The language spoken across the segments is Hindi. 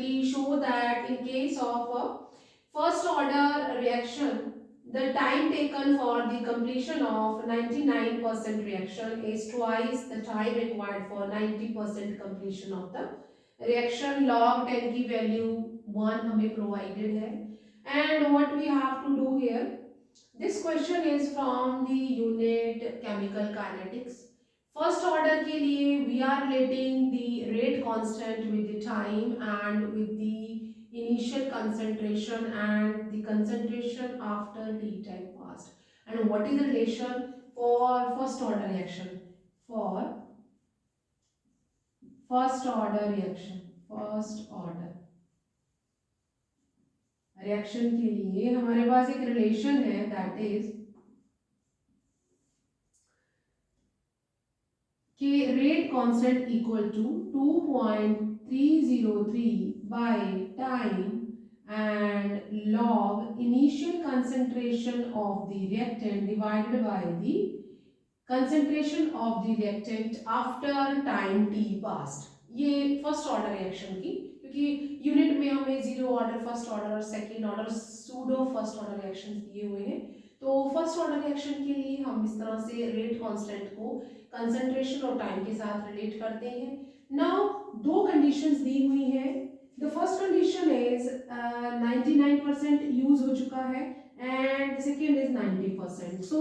we show that in case of a first order reaction, the time taken for the completion of 99% reaction is twice the time required for 90% completion of the reaction. Log 10 की value 1 हमें provided है. And what we have to do here, this question is from the unit chemical kinetics. First order के लिए we are relating the rate constant with the time and with the initial concentration and the concentration after t time passed. And what is the relation for first order reaction? For first order reaction, first order reaction के लिए हमारे पास एक relation है, that is कि rate constant equal to 2.303 by time and log initial concentration of the reactant divided by the concentration of the reactant after time t passed. ये फर्स्ट ऑर्डर रिएक्शन की, क्योंकि यूनिट में हमें जीरो ऑर्डर, फर्स्ट ऑर्डर और second order, pseudo first order reaction दिए हुए हैं. तो फर्स्ट ऑर्डर रिएक्शन के लिए हम इस तरह से रेट कांस्टेंट को कंसंट्रेशन और टाइम के साथ रिलेट करते हैं. नाउ दो कंडीशंस दी हुई हैं. The first condition is 99% use हो चुका है एंड सेकेंड इज 90%. सो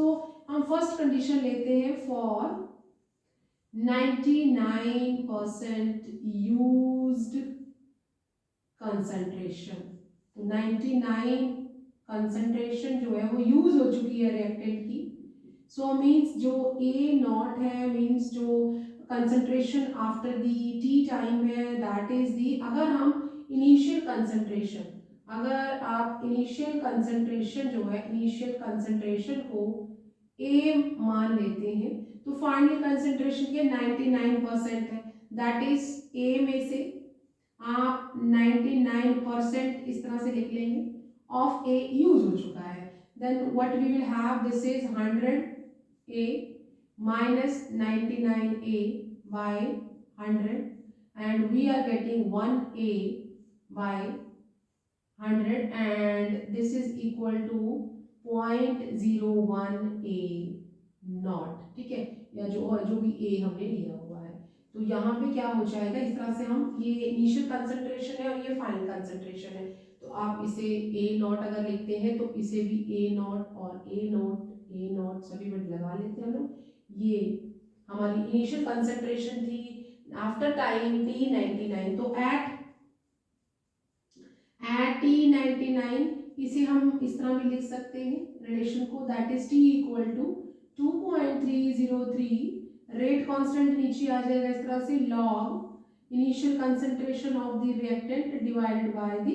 हम फर्स्ट कंडीशन लेते हैं फॉर 99% यूज्ड कंसंट्रेशन. तो 99 कंसंट्रेशन जो है वो यूज हो चुकी है रिएक्टेंट की. सो मींस जो ए नॉट है, मींस जो concentration after the T time है, दैट इज दी, अगर हम इनिशियल कंसंट्रेशन, अगर आप इनिशियल कंसंट्रेशन जो है, इनिशियल कंसंट्रेशन को ए मान लेते हैं तो फाइनल कंसंट्रेशन के 99% है, दैट इज ए में से आप 99% इस तरह से लिख लेंगे ऑफ ए यूज हो चुका है. Then what we will have, this is 100 a minus 99a by 100 and we are getting 1a by 100 and this is equal to 0.01a not. ठीक है, या जो भी a हमने लिया हुआ है. तो यहाँ पे क्या हो जाएगा, इस तरह से हम, ये इनिशियल कंसंट्रेशन है और ये फाइनल कंसंट्रेशन है, तो आप इसे a नॉट अगर लिखते हैं तो इसे भी a नॉट और a नॉट सभी वर्ड लगा लेते हैं हम लोग. ये हमारी इनिशियल कंसंट्रेशन थी आफ्टर टाइम t99. तो एट t99 इसे हम इस तरह भी लिख सकते हैं रिलेशन को, that is t equal to 2.303, rate constant नीचे आ जाएगा इस तरह से, log initial concentration of the reactant divided by the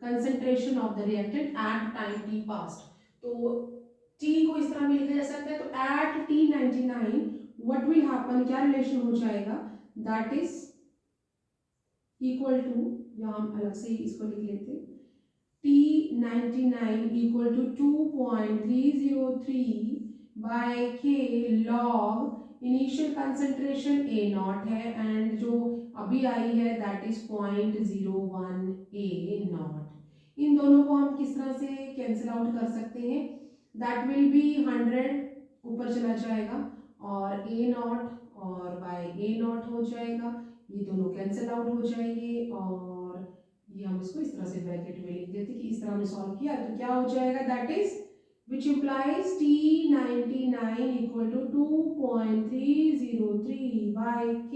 concentration of the reactant at time t past. तो t को इस तरह भी लिखा जा सकता है. तो at t99 what will happen, क्या रिलेशन हो जाएगा, दैट इज इक्वल टू, यहाँ हम अलग से इसको लिख लेते हैं, t99 इक्वल टू 2.303 बाय के log initial concentration A not है एंड जो अभी आई है दैट इज 0.01 ए नॉट. इन दोनों को हम किस तरह से कैंसिल आउट कर सकते हैं, दैट विल बी 100 ऊपर चला जाएगा और ए नॉट और बाय ए नॉट हो जाएगा, ये दोनों कैंसिल आउट हो जाएंगे और ये हम इसको इस तरह से ब्रैकेट में लिख देते कि इस तरह हमने सॉल्व किया तो क्या हो जाएगा, that is which implies t99 equal to 2.303 by k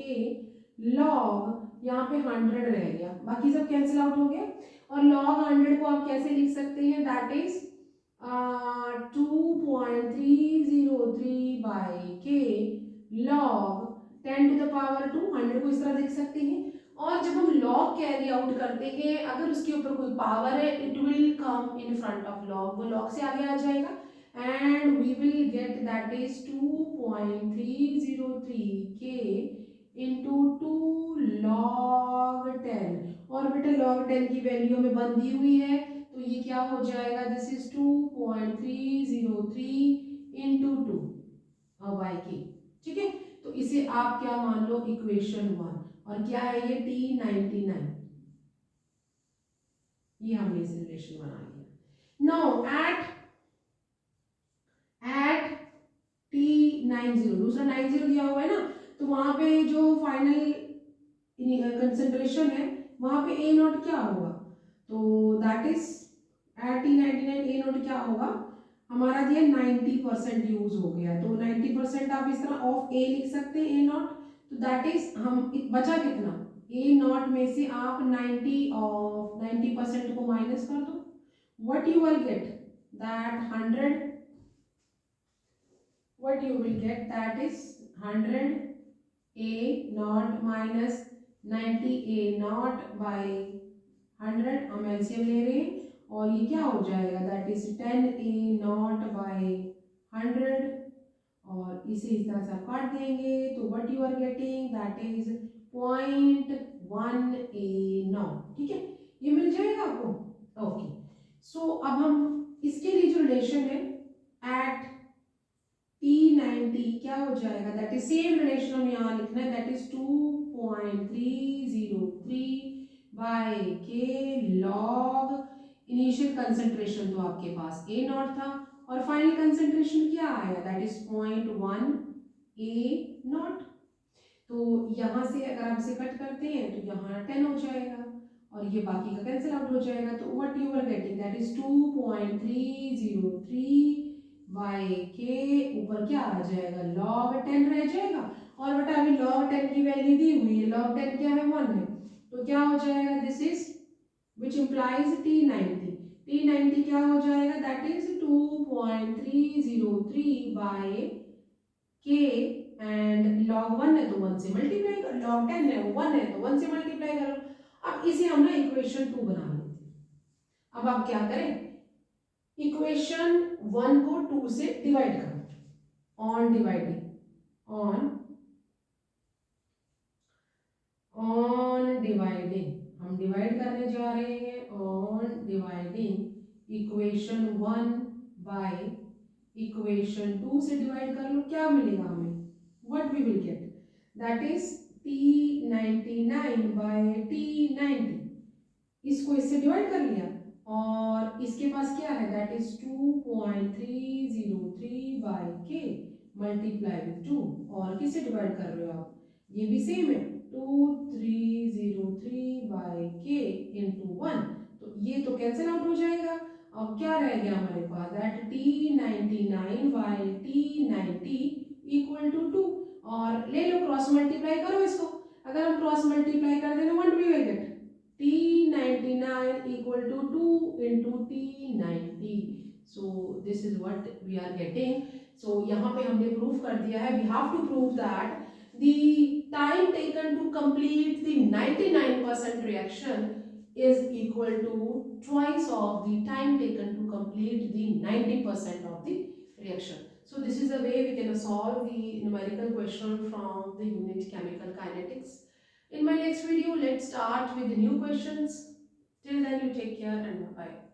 log, यहाँ पे 100 रह गया, बाकी सब कैंसिल आउट हो गया. और log 100 को आप कैसे लिख सकते हैं, that is 2.303 by k log 10 to the power 2. 100 को इस तरह लिख सकते हैं. और जब हम लॉग कैरी आउट करते हैं, अगर उसके ऊपर कोई पावर है, it will come in front of log, वो लॉग से आगे आ जाएगा and we will get that is 2.303 k into 2 log 10. और बेटा log 10 की वैल्यू हमें 1 दी हुई है, तो ये क्या हो जाएगा, दिस इज 2.303 इंटू 2 बाय के. ठीक है, तो इसे आप क्या मान लो, इक्वेशन 1. और क्या है ये t99. ये हमने इस रिलेशन बना लिया। नाउ एट T90, दूसरा 90 दिया हुआ है ना, तो वहां पे जो फाइनल कंसेंट्रेशन है वहां पे ए नॉट क्या होगा, तो that is at T99 a naught क्या होगा, हमारा दिया 90% यूज हो गया, तो 90% आप इस तरह ऑफ ए लिख सकते हैं ए नॉट, तो दैट इज हम बचा कितना, ए नॉट में से आप 90 ऑफ 90% को माइनस कर दो, what you will get that 100, what you will get that is 100 a naught minus 90 a naught by 100, हम एलसीएम ले रहे हैं और ये क्या हो जाएगा that is 10 a naught by 100, और इसे इस तरह से आप काट देंगे तो what you are getting that is 0.1 a naught, ठीक है, ये मिल जाएगा आपको। ओके, सो अब हम इसके लिए जो रिलेशन है एट T90 क्या हो जाएगा, दैट इज सेम रिलेशन हम यहाँ लिखना है, दैट इज 2.303 बाय के लॉग इनिशियल कंसेंट्रेशन तो आपके पास ए नॉट था और फाइनल कंसेंट्रेशन क्या आया दैट इज 0.1 ए नॉट, तो यहाँ से अगर आप इसे कट करते हैं तो यहाँ 10 हो जाएगा और ये बाकी का कैंसिल आउट हो जाएगा, तो what you are getting that is 2.303 by k ऊपर क्या आ जाएगा log 10 रह जाएगा, और बेटा अभी log 10 की वैल्यू दी हुई है, log 10 क्या है 1 है, तो क्या हो जाएगा this is which implies T90 क्या हो जाएगा दैट इज 2.303 बाय के एंड log 1 है तो 1 से मल्टीप्लाई कर, log 10 है 1 है तो 1 से मल्टीप्लाई करो, अब इसे हम ना इक्वेशन 2 बना लेते हैं। अब आप क्या करें, इक्वेशन 1 को 2 से डिवाइड करो, ऑन डिवाइडिंग हम डिवाइड करने जा रहे हैं, on dividing equation 1 by equation 2 से डिवाइड कर लो, क्या मिलेगा हमें, what we will get that is T99 by T90, इसको इससे डिवाइड कर लिया और इसके पास क्या है दैट इज 2.303 बाय के मल्टीप्लाई विथ 2, और किससे डिवाइड कर रहे हो आप, ये भी सेम है 2303 बाय के इंटू 1, तो ये तो कैंसिल आउट हो जाएगा, अब क्या रह गया हमारे पास that T99 by T90 equal to 2, और ले लो क्रॉस मल्टीप्लाई करो इसको, अगर हम क्रॉस मल्टीप्लाई कर दें तो what we will get T99 equal to 2 into T90, so this is what we are getting, so यहाँ पे हमने प्रूफ कर दिया है, we have to prove that the time taken to complete the 99% reaction is equal to twice of the time taken to complete the 90% of the reaction. So this is the way we can solve the numerical question from the unit chemical kinetics. In my next video, let's start with the new questions. Till then, you take care and bye.